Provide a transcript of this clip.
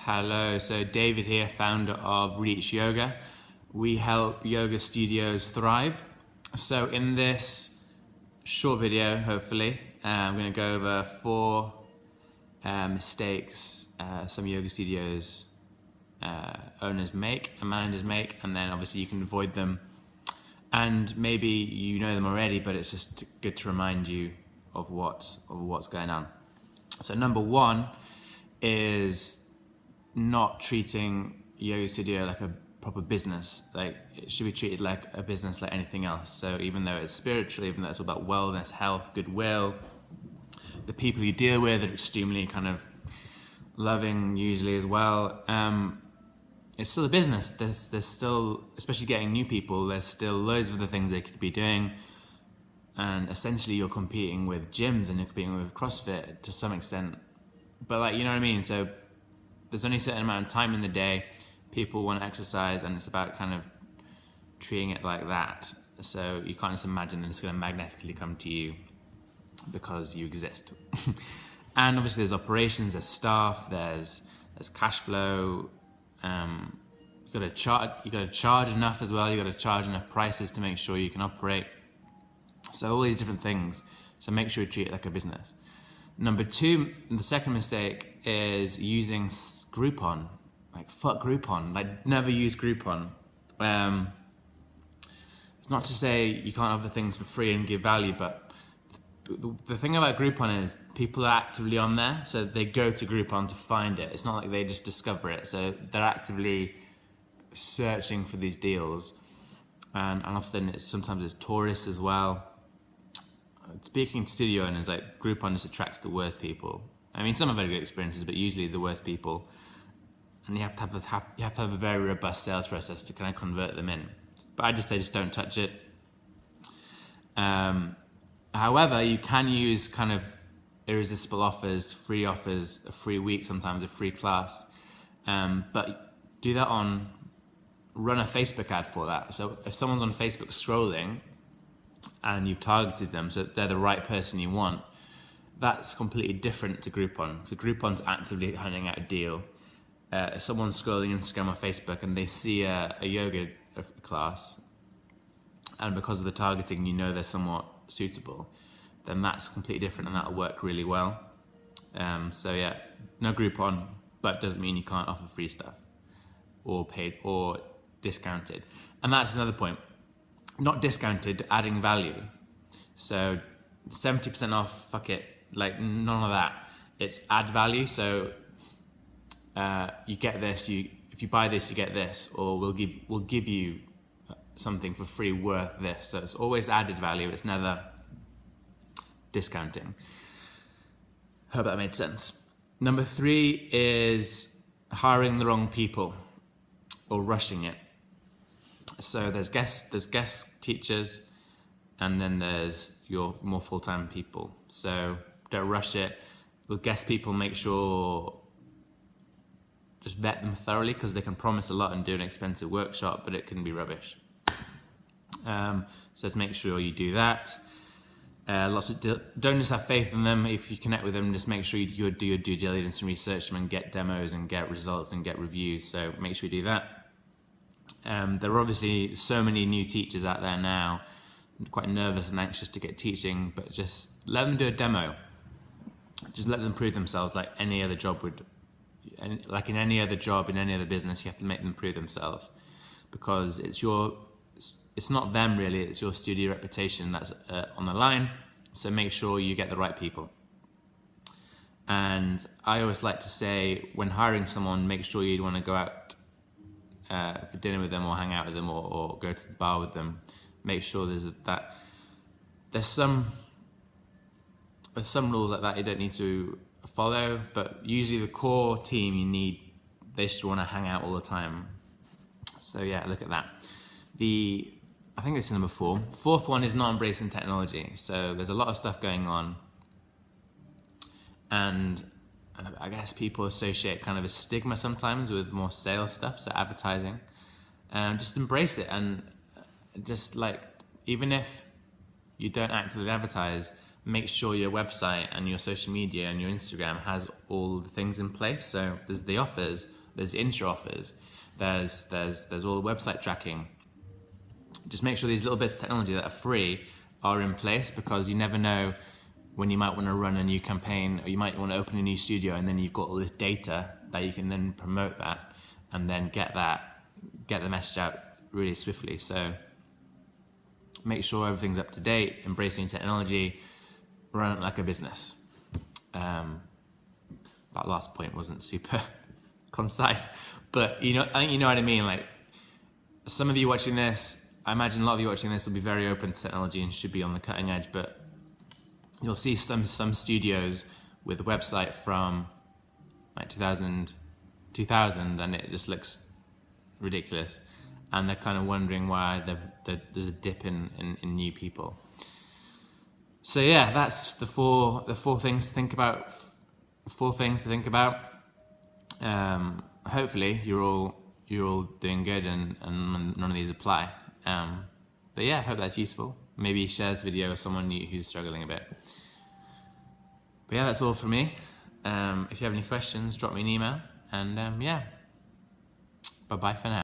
Hello, so David here, founder of Reach Yoga. We help yoga studios thrive. So in this short video, hopefully, I'm going to go over 4 mistakes some yoga studios owners make and managers make, and then obviously you can avoid them. And maybe you know them already, but it's just good to remind you of what's going on. So number 1 is not treating yoga studio like a proper business. Like, it should be treated like a business like anything else. So even though it's spiritual, even though it's all about wellness, health, goodwill, the people you deal with are extremely kind of loving usually as well. It's still a business. There's still, especially getting new people, there's still loads of other things they could be doing. And essentially you're competing with gyms and you're competing with CrossFit to some extent. But like, you know what I mean? So there's only a certain amount of time in the day people want to exercise, and it's about kind of treating it like that. So you can't just imagine that it's going to magnetically come to you because you exist. And obviously there's operations, there's staff, there's cash flow. You got to charge enough as well. You got to charge enough prices to make sure you can operate. So all these different things. So make sure you treat it like a business. Number 2, the second mistake is using Groupon. Like, fuck Groupon. Like, never use Groupon. Not to say you can't offer things for free and give value, but the thing about Groupon is people are actively on there, so they go to Groupon to find it. It's not like they just discover it. So they're actively searching for these deals, and often sometimes it's tourists as well. Speaking to studio owners, like, Groupon just attracts the worst people. I mean, some have very good experiences, but usually the worst people. And you have to have a very robust sales process to kind of convert them in. But I just say, just don't touch it. However, you can use kind of irresistible offers, a free week, sometimes a free class. But do that run a Facebook ad for that. So if someone's on Facebook scrolling and you've targeted them so they're the right person you want, that's completely different to Groupon. So Groupon's actively hunting out a deal. If someone's scrolling Instagram or Facebook and they see a yoga class, and because of the targeting you know they're somewhat suitable, then that's completely different and that'll work really well. So yeah, no Groupon, but doesn't mean you can't offer free stuff or paid or discounted. And that's another point. Not discounted, adding value. So 70% off, fuck it, like none of that. It's add value. So you get this, if you buy this you get this, or we'll give you something for free worth this. So it's always added value, it's never discounting. Hope that made sense. Number 3 is hiring the wrong people or rushing it. So there's guest teachers, and then there's your more full-time people. So don't rush it. With guest people, make sure just vet them thoroughly, because they can promise a lot and do an expensive workshop, but it can be rubbish. So just make sure you do that. Don't just have faith in them. If you connect with them, just make sure you do your due diligence and research them and get demos and get results and get reviews. So make sure you do that. There are obviously so many new teachers out there now. I'm quite nervous and anxious to get teaching, but just let them do a demo. Just let them prove themselves like any other job would. And like in any other job, in any other business, you have to make them prove themselves, because it's not them really, it's your studio reputation that's on the line. So make sure you get the right people. And I always like to say, when hiring someone, make sure you want to go out for dinner with them or hang out with them or go to the bar with them. Make sure there's some rules like that you don't need to follow, but usually the core team they should want to hang out all the time. So yeah, look at that. I think this is number 4. 4th one is not embracing technology. So there's a lot of stuff going on, and I guess people associate kind of a stigma sometimes with more sales stuff, so advertising. Just embrace it, and just like, even if you don't actively advertise, make sure your website and your social media and your Instagram has all the things in place. So there's the offers, there's intro offers, there's all the website tracking. Just make sure these little bits of technology that are free are in place, because you never know when you might want to run a new campaign, or you might want to open a new studio, and then you've got all this data that you can then promote that and then get the message out really swiftly. So make sure everything's up to date, embracing technology, run it like a business. That last point wasn't super concise, but I think you know what I mean. Like, some of you watching this, I imagine a lot of you watching this will be very open to technology and should be on the cutting edge, but you'll see some studios with a website from like 2000, and it just looks ridiculous, and they're kind of wondering why there's a dip in new people. So yeah, that's the four things to think about. Hopefully you're all doing good, and none of these apply. But yeah, I hope that's useful. Maybe share this video with someone who's struggling a bit. But yeah, that's all from me. If you have any questions, drop me an email, and yeah, bye bye for now.